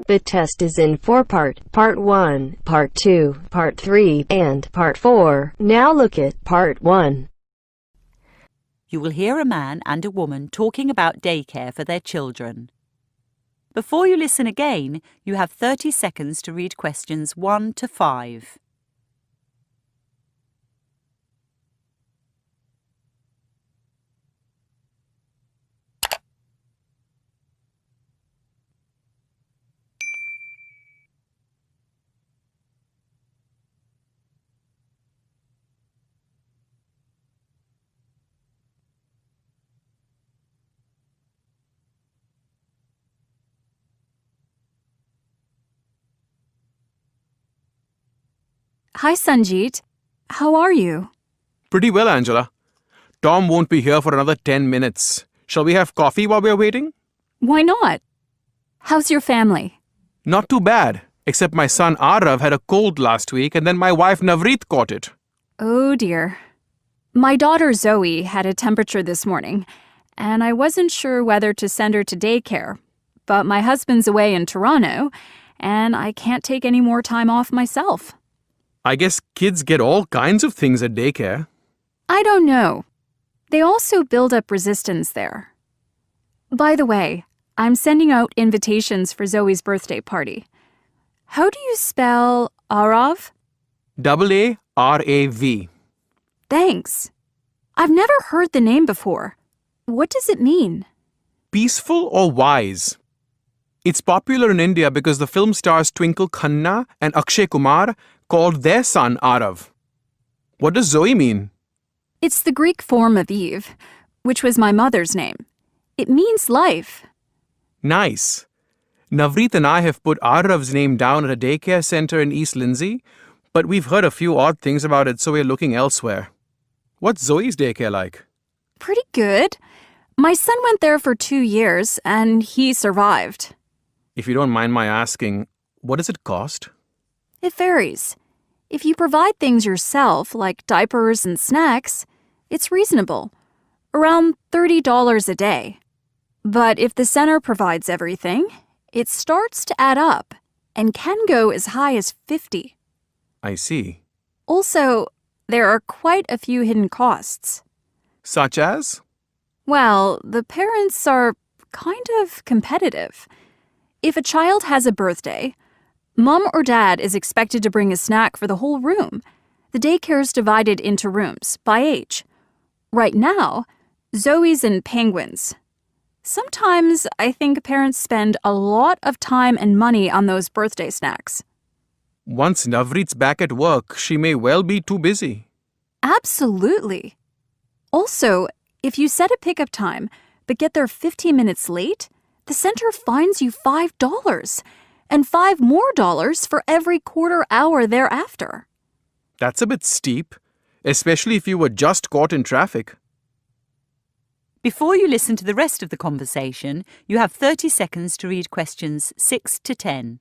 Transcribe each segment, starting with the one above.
The test is in 4-part. Part 1, Part 2, Part 3, and Part 4. Now look at Part 1. You will hear a man and a woman talking about daycare for their children. Before you listen again, you have 30 seconds to read questions 1 to 5. Hi, Sanjeet. How are you? Pretty well, Angela. Tom won't be here for another 10 minutes. Shall we have coffee while we're waiting? Why not? How's your family? Not too bad, except my son Arav had a cold last week and then my wife Navreet caught it. Oh, dear. My daughter Zoe had a temperature this morning, and I wasn't sure whether to send her to daycare. But my husband's away in Toronto, and I can't take any more time off myself. I guess kids get all kinds of things at daycare. I don't know. They also build up resistance there. By the way, I'm sending out invitations for Zoe's birthday party. How do you spell Arav? A-R-A-V. Thanks. I've never heard the name before. What does it mean? Peaceful or wise? It's popular in India because the film stars Twinkle Khanna and Akshay Kumar called their son Arav. What does Zoe mean? It's the Greek form of Eve, which was my mother's name. It means life. Nice. Navreet and I have put Arav's name down at a daycare center in East Lindsey, but we've heard a few odd things about it, so we're looking elsewhere. What's Zoe's daycare like? Pretty good. My son went there for 2 years, and he survived. If you don't mind my asking, what does it cost? It varies. If you provide things yourself, like diapers and snacks, it's reasonable, around $30 a day. But if the center provides everything, it starts to add up and can go as high as $50. I see. Also, there are quite a few hidden costs. Such as? Well, the parents are kind of competitive. If a child has a birthday, Mom or Dad is expected to bring a snack for the whole room. The daycare is divided into rooms by age. Right now, Zoe's in Penguins. Sometimes I think parents spend a lot of time and money on those birthday snacks. Once Navreet's back at work, she may well be too busy. Absolutely. Also, if you set a pickup time but get there 15 minutes late, the center fines you $5 and $5 more for every quarter hour thereafter. That's a bit steep, especially if you were just caught in traffic. Before you listen to the rest of the conversation, you have 30 seconds to read questions 6 to 10.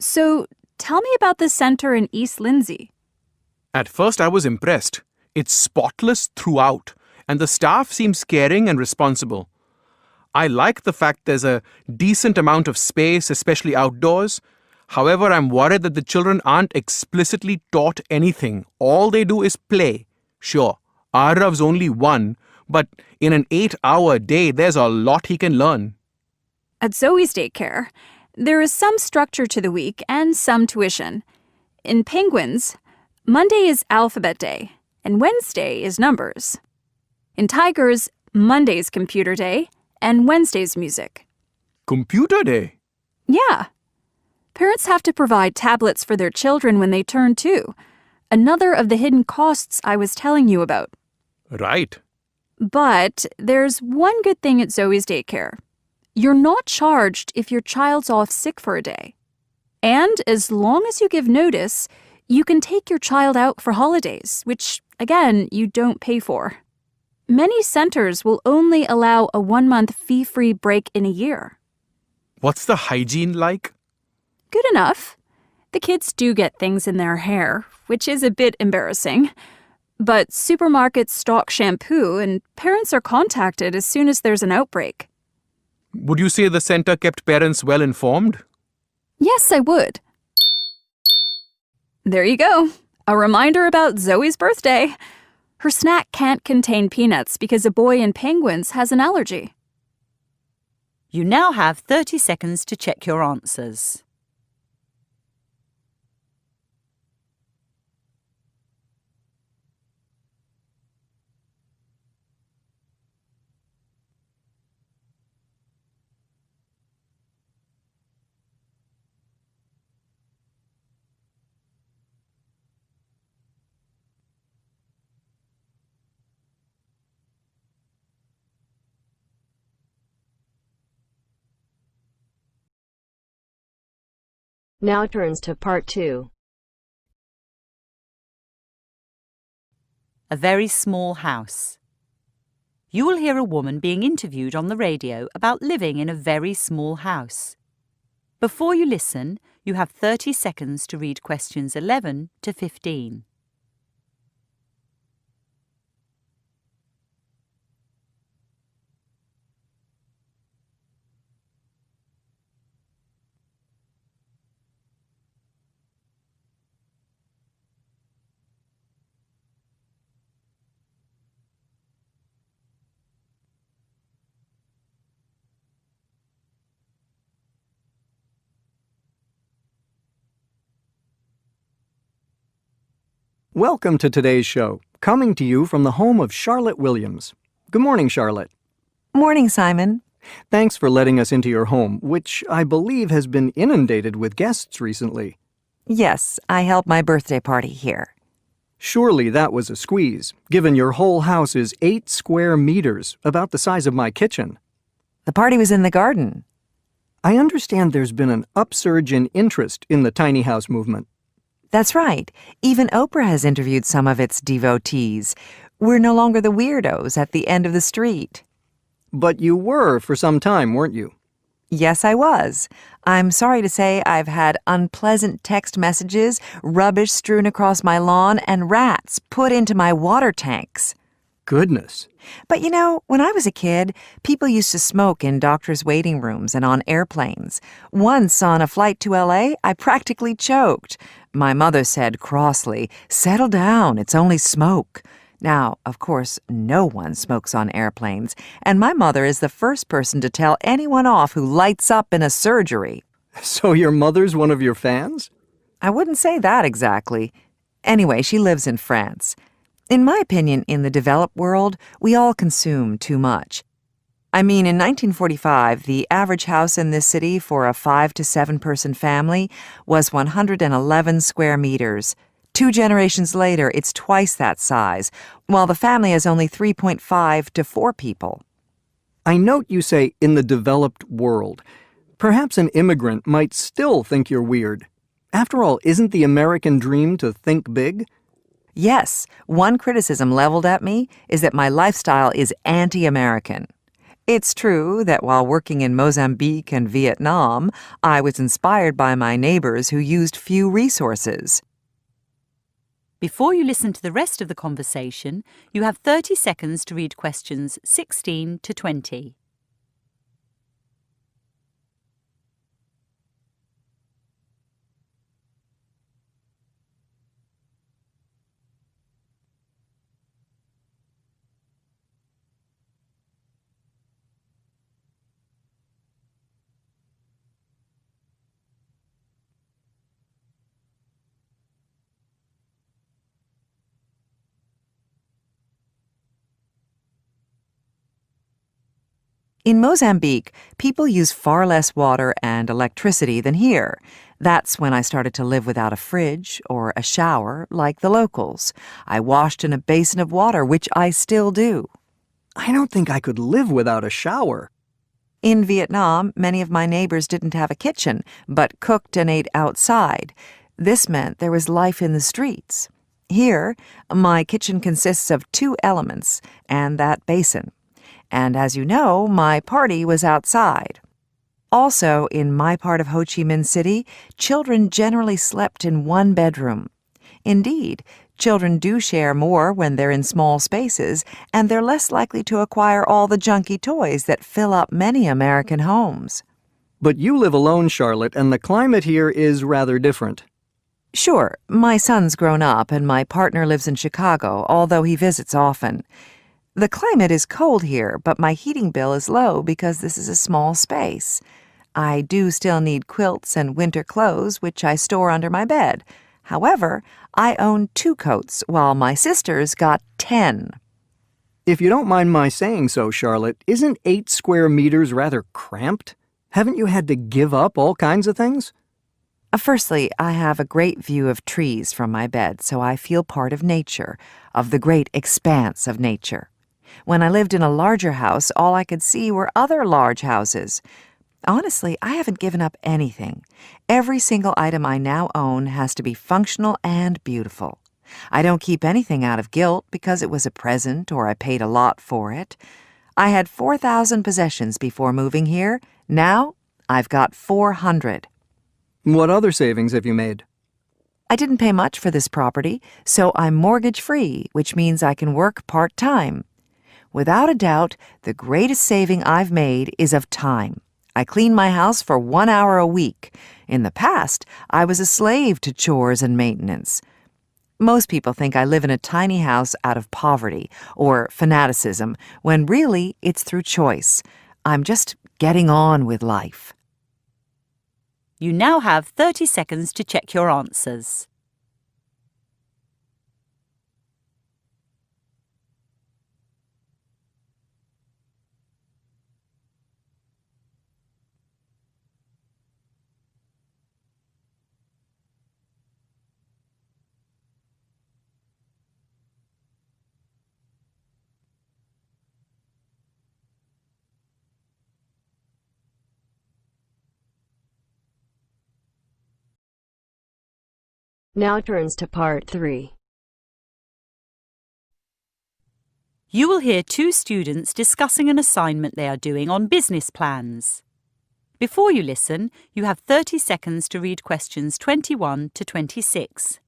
So, tell me about the center in East Lindsey. At first I was impressed. It's spotless throughout, and the staff seems caring and responsible. I like the fact there's a decent amount of space, especially outdoors. However, I'm worried that the children aren't explicitly taught anything. All they do is play. Sure, Arav's only 1, but in an 8-hour day, there's a lot he can learn. At Zoe's daycare, there is some structure to the week and some tuition. In Penguins, Monday is alphabet day, and Wednesday is numbers. In Tigers, Monday's computer day, and Wednesday's music. Computer day? Yeah. Parents have to provide tablets for their children when they turn 2. Another of the hidden costs I was telling you about. Right. But there's one good thing at Zoe's daycare. You're not charged if your child's off sick for a day. And as long as you give notice, you can take your child out for holidays, which, again, you don't pay for. Many centers will only allow a 1-month fee-free break in a year. What's the hygiene like? Good enough. The kids do get things in their hair, which is a bit embarrassing. But supermarkets stock shampoo, and parents are contacted as soon as there's an outbreak. Would you say the center kept parents well informed? Yes, I would. There you go. A reminder about Zoe's birthday. Her snack can't contain peanuts because a boy in penguins has an allergy. You now have 30 seconds to check your answers. Now turns to part 2. A very small house. You will hear a woman being interviewed on the radio about living in a very small house. Before you listen, you have 30 seconds to read questions 11 to 15. Welcome to today's show, coming to you from the home of Charlotte Williams. Good morning, Charlotte. Morning, Simon. Thanks for letting us into your home, which I believe has been inundated with guests recently. Yes, I held my birthday party here. Surely that was a squeeze, given your whole house is 8 square meters, about the size of my kitchen. The party was in the garden. I understand there's been an upsurge in interest in the tiny house movement. That's right. Even Oprah has interviewed some of its devotees. We're no longer the weirdos at the end of the street. But you were for some time, weren't you? Yes, I was. I'm sorry to say I've had unpleasant text messages, rubbish strewn across my lawn, and rats put into my water tanks. Goodness. But you know, when I was a kid, people used to smoke in doctors' waiting rooms and on airplanes. Once on a flight to LA, I practically choked. My mother said crossly, "Settle down, it's only smoke." Now, of course, no one smokes on airplanes, and my mother is the first person to tell anyone off who lights up in a surgery. So your mother's one of your fans? I wouldn't say that exactly. Anyway, she lives in France. In my opinion, in the developed world, we all consume too much. I mean, in 1945, the average house in this city for a 5 to 7 person family was 111 square meters. 2 generations later, it's twice that size, while the family has only 3.5 to 4 people. I note you say in the developed world. Perhaps an immigrant might still think you're weird. After all, isn't the American dream to think big? Yes, one criticism leveled at me is that my lifestyle is anti-American. It's true that while working in Mozambique and Vietnam, I was inspired by my neighbors who used few resources. Before you listen to the rest of the conversation, you have 30 seconds to read questions 16 to 20. In Mozambique, people use far less water and electricity than here. That's when I started to live without a fridge or a shower like the locals. I washed in a basin of water, which I still do. I don't think I could live without a shower. In Vietnam, many of my neighbors didn't have a kitchen, but cooked and ate outside. This meant there was life in the streets. Here, my kitchen consists of 2 elements and that basin. And as you know, my party was outside. Also, in my part of Ho Chi Minh City, children generally slept in one bedroom. Indeed, children do share more when they're in small spaces, and they're less likely to acquire all the junky toys that fill up many American homes. But you live alone, Charlotte, and the climate here is rather different. Sure, my son's grown up and my partner lives in Chicago, although he visits often. The climate is cold here, but my heating bill is low because this is a small space. I do still need quilts and winter clothes, which I store under my bed. However, I own 2 coats, while my sister's got 10. If you don't mind my saying so, Charlotte, isn't 8 square meters rather cramped? Haven't you had to give up all kinds of things? Firstly, I have a great view of trees from my bed, so I feel part of nature, of the great expanse of nature. When I lived in a larger house, all I could see were other large houses. Honestly, I haven't given up anything. Every single item I now own has to be functional and beautiful. I don't keep anything out of guilt because it was a present or I paid a lot for it. I had 4,000 possessions before moving here. Now, I've got 400. What other savings have you made? I didn't pay much for this property, so I'm mortgage-free, which means I can work part-time. Without a doubt, the greatest saving I've made is of time. I clean my house for 1 hour a week. In the past, I was a slave to chores and maintenance. Most people think I live in a tiny house out of poverty or fanaticism, when really it's through choice. I'm just getting on with life. You now have 30 seconds to check your answers. Now turns to part 3. You will hear 2 students discussing an assignment they are doing on business plans. Before you listen, you have 30 seconds to read questions 21 to 26.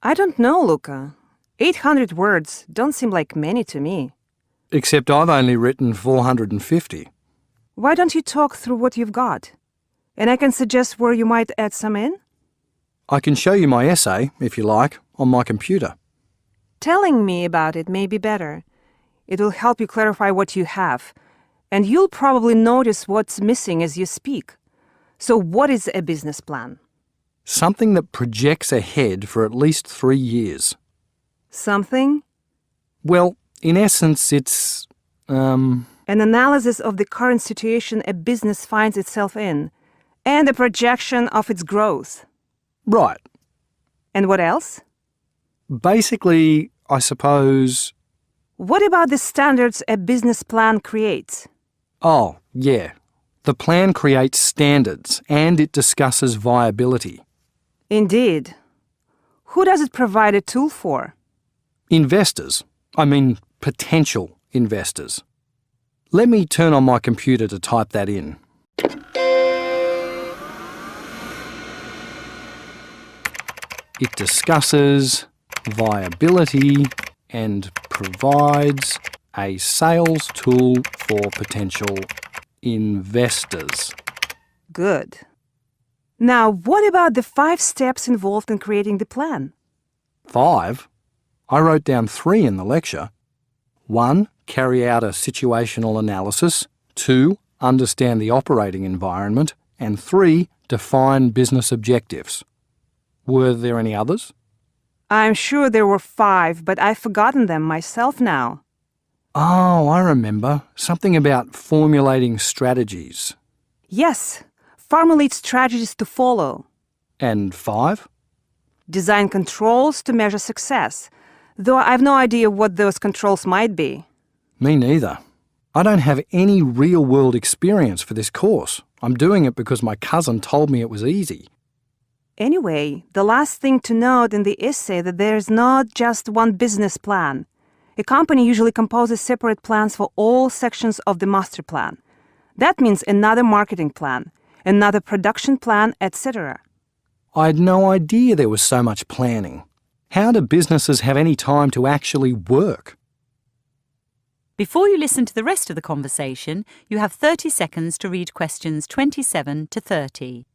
I don't know, Luca. 800 words don't seem like many to me. Except I've only written 450. Why don't you talk through what you've got? And I can suggest where you might add some in? I can show you my essay, if you like, on my computer. Telling me about it may be better. It will help you clarify what you have, and you'll probably notice what's missing as you speak. So what is a business plan? Something that projects ahead for at least 3 years. Something? Well, in essence, it's, An analysis of the current situation a business finds itself in, and a projection of its growth. right. And what else? Basically, I suppose... What about the standards a business plan creates? Oh, yeah. The plan creates standards and it discusses viability. Indeed. Who does it provide a tool for? Investors. I mean, potential investors. Let me turn on my computer to type that in. It discusses viability and provides a sales tool for potential investors. Good. Now, what about the 5 steps involved in creating the plan? 5? I wrote down 3 in the lecture. 1, carry out a situational analysis. 2, understand the operating environment, and 3, define business objectives. Were there any others? I'm sure there were 5, but I've forgotten them myself now. Oh, I remember. Something about formulating strategies. Yes, formulate strategies to follow. And 5? Design controls to measure success, though I've no idea what those controls might be. Me neither. I don't have any real-world experience for this course. I'm doing it because my cousin told me it was easy. Anyway, the last thing to note in the essay that there's not just one business plan. A company usually composes separate plans for all sections of the master plan. That means another marketing plan, another production plan, etc. I had no idea there was so much planning. How do businesses have any time to actually work? Before you listen to the rest of the conversation, you have 30 seconds to read questions 27 to 30.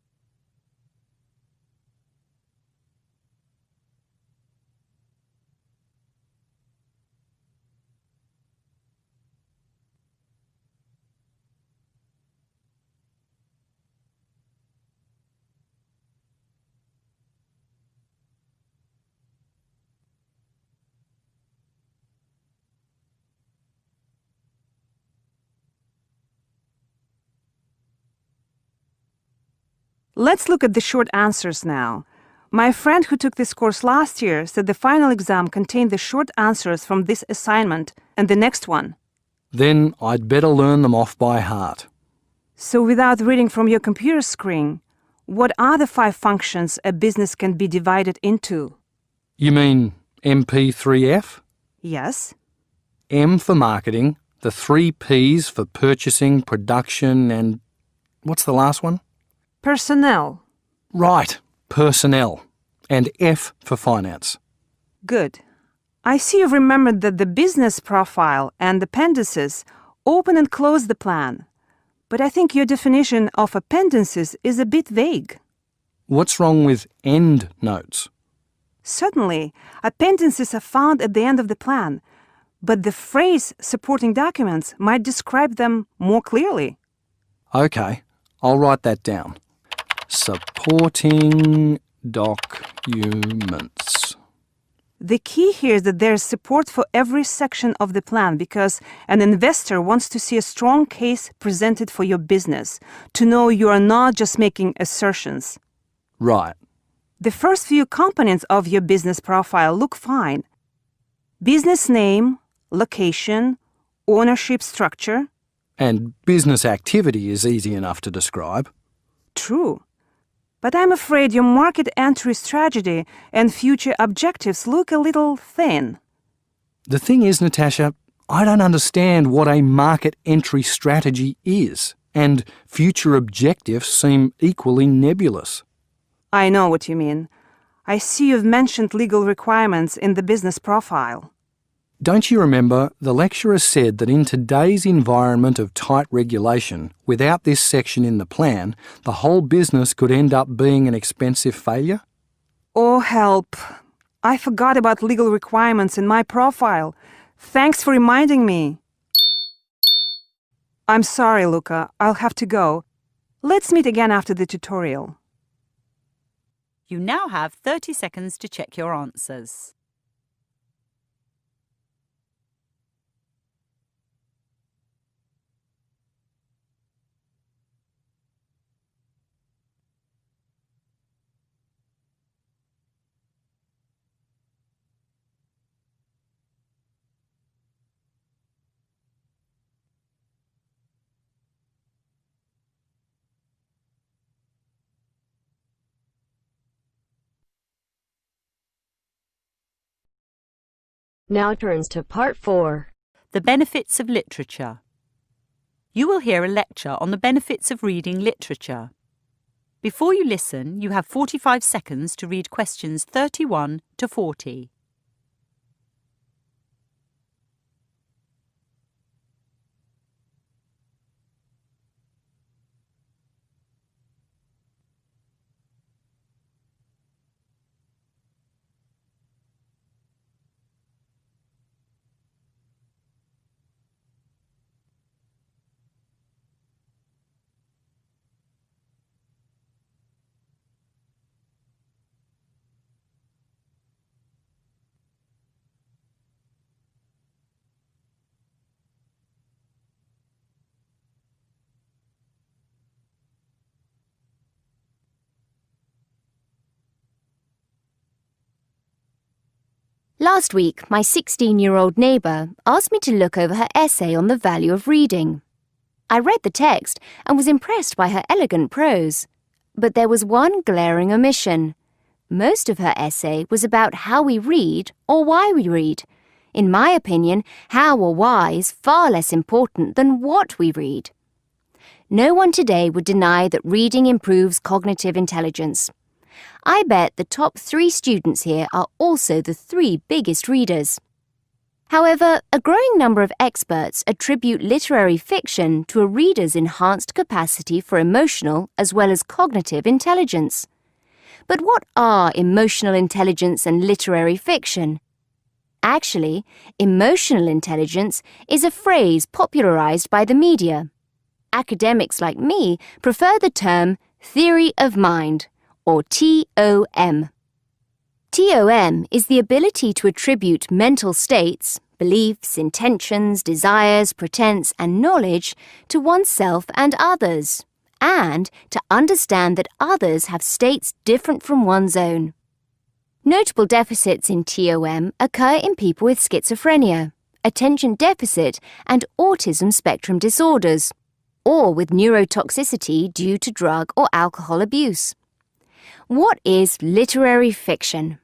Let's look at the short answers now. My friend who took this course last year said the final exam contained the short answers from this assignment and the next one. Then I'd better learn them off by heart. So without reading from your computer screen, what are the 5 functions a business can be divided into? You mean MP3F? Yes. M for marketing, the 3 Ps for purchasing, production, and what's the last one? Personnel. Right, personnel. And F for finance. Good. I see you've remembered that the business profile and appendices open and close the plan. But I think your definition of appendices is a bit vague. What's wrong with end notes? Certainly, appendices are found at the end of the plan, but the phrase supporting documents might describe them more clearly. Okay, I'll write that down. Supporting documents. The key here is that there is support for every section of the plan because an investor wants to see a strong case presented for your business, to know you are not just making assertions. Right. The first few components of your business profile look fine. Business name, location, ownership structure. And business activity is easy enough to describe. True. But I'm afraid your market entry strategy and future objectives look a little thin. The thing is, Natasha, I don't understand what a market entry strategy is, and future objectives seem equally nebulous. I know what you mean. I see you've mentioned legal requirements in the business profile. Don't you remember, the lecturer said that in today's environment of tight regulation, without this section in the plan, the whole business could end up being an expensive failure? Oh, help. I forgot about legal requirements in my profile. Thanks for reminding me. I'm sorry, Luca. I'll have to go. Let's meet again after the tutorial. You now have 30 seconds to check your answers. Now turns to Part 4. The benefits of literature. You will hear a lecture on the benefits of reading literature. Before you listen, you have 45 seconds to read questions 31 to 40. Last week, my 16-year-old neighbour asked me to look over her essay on the value of reading. I read the text and was impressed by her elegant prose. But there was one glaring omission. Most of her essay was about how we read or why we read. In my opinion, how or why is far less important than what we read. No one today would deny that reading improves cognitive intelligence. I bet the top 3 students here are also the 3 biggest readers. However, a growing number of experts attribute literary fiction to a reader's enhanced capacity for emotional as well as cognitive intelligence. But what are emotional intelligence and literary fiction? Actually, emotional intelligence is a phrase popularized by the media. Academics like me prefer the term theory of mind, or TOM. TOM is the ability to attribute mental states, beliefs, intentions, desires, pretence, and knowledge to oneself and others, and to understand that others have states different from one's own. Notable deficits in TOM occur in people with schizophrenia, attention deficit, and autism spectrum disorders, or with neurotoxicity due to drug or alcohol abuse. What is literary fiction?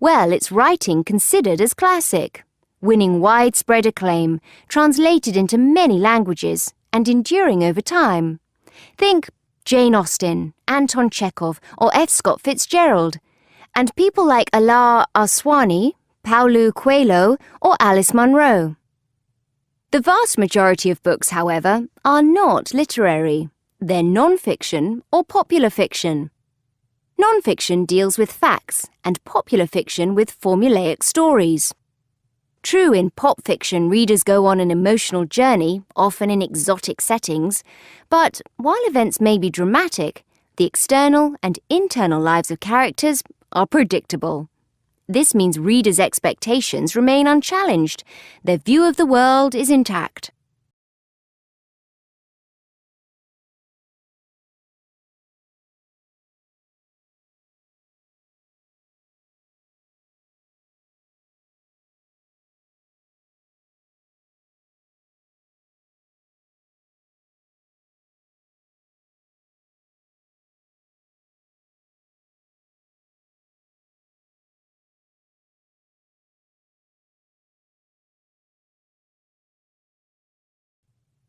Well, it's writing considered as classic, winning widespread acclaim, translated into many languages, and enduring over time. Think Jane Austen, Anton Chekhov, or F. Scott Fitzgerald, and people like Ala Aswani, Paulo Coelho, or Alice Munro. The vast majority of books, however, are not literary. They're non-fiction or popular fiction. Non-fiction deals with facts, and popular fiction with formulaic stories. True, in pop fiction, readers go on an emotional journey, often in exotic settings, but while events may be dramatic, the external and internal lives of characters are predictable. This means readers' expectations remain unchallenged. Their view of the world is intact.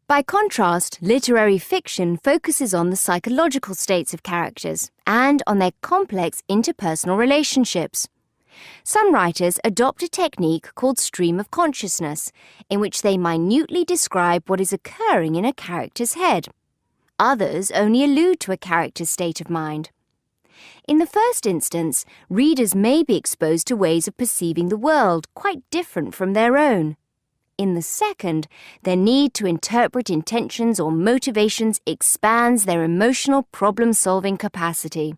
By contrast, literary fiction focuses on the psychological states of characters and on their complex interpersonal relationships. Some writers adopt a technique called stream of consciousness, in which they minutely describe what is occurring in a character's head. Others only allude to a character's state of mind. In the first instance, readers may be exposed to ways of perceiving the world quite different from their own. In the second, their need to interpret intentions or motivations expands their emotional problem-solving capacity.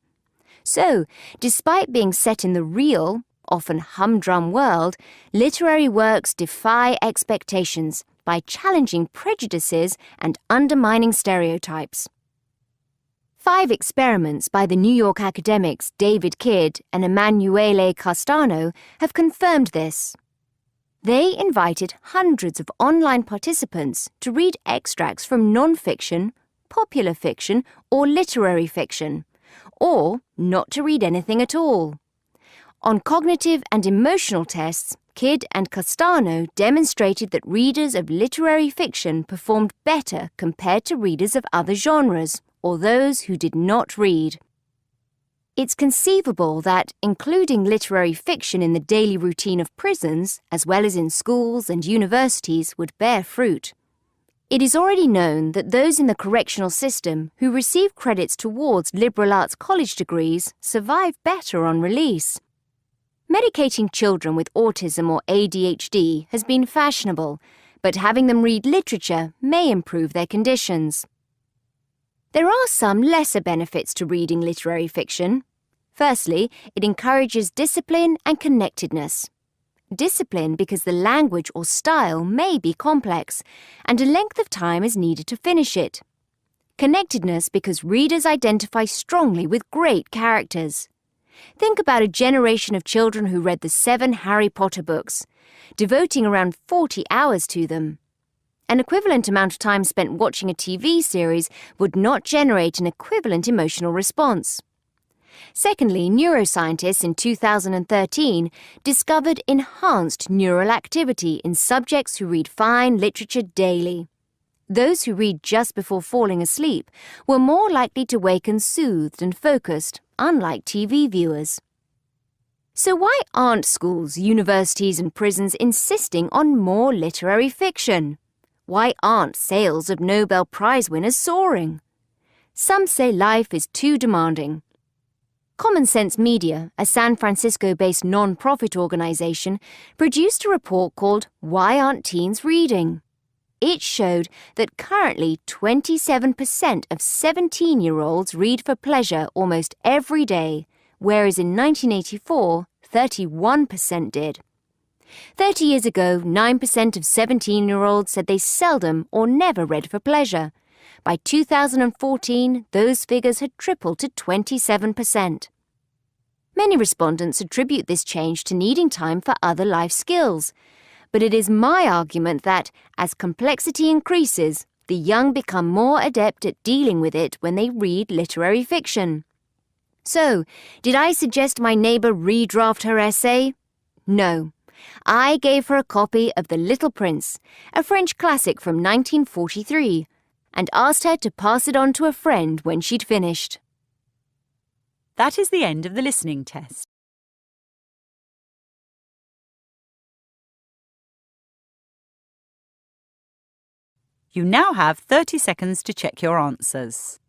So, despite being set in the real, often humdrum world, literary works defy expectations by challenging prejudices and undermining stereotypes. 5 experiments by the New York academics David Kidd and Emanuele Castano have confirmed this. They invited hundreds of online participants to read extracts from non-fiction, popular fiction, or literary fiction, or not to read anything at all. On cognitive and emotional tests, Kidd and Castano demonstrated that readers of literary fiction performed better compared to readers of other genres, or those who did not read. It's conceivable that including literary fiction in the daily routine of prisons, as well as in schools and universities, would bear fruit. It is already known that those in the correctional system who receive credits towards liberal arts college degrees survive better on release. Medicating children with autism or ADHD has been fashionable, but having them read literature may improve their conditions. There are some lesser benefits to reading literary fiction. Firstly, it encourages discipline and connectedness. Discipline because the language or style may be complex, and a length of time is needed to finish it. Connectedness because readers identify strongly with great characters. Think about a generation of children who read the 7 Harry Potter books, devoting around 40 hours to them. An equivalent amount of time spent watching a TV series would not generate an equivalent emotional response. Secondly, neuroscientists in 2013 discovered enhanced neural activity in subjects who read fine literature daily. Those who read just before falling asleep were more likely to waken soothed and focused, unlike TV viewers. So why aren't schools, universities and prisons insisting on more literary fiction? Why aren't sales of Nobel Prize winners soaring? Some say life is too demanding. Common Sense Media, a San Francisco-based non-profit organization, produced a report called Why Aren't Teens Reading? It showed that currently 27% of 17-year-olds read for pleasure almost every day, whereas in 1984, 31% did. 30 years ago, 9% of 17-year-olds said they seldom or never read for pleasure. By 2014, those figures had tripled to 27%. Many respondents attribute this change to needing time for other life skills. But it is my argument that, as complexity increases, the young become more adept at dealing with it when they read literary fiction. So, did I suggest my neighbour redraft her essay? No. I gave her a copy of The Little Prince, a French classic from 1943, and asked her to pass it on to a friend when she'd finished. That is the end of the listening test. You now have 30 seconds to check your answers.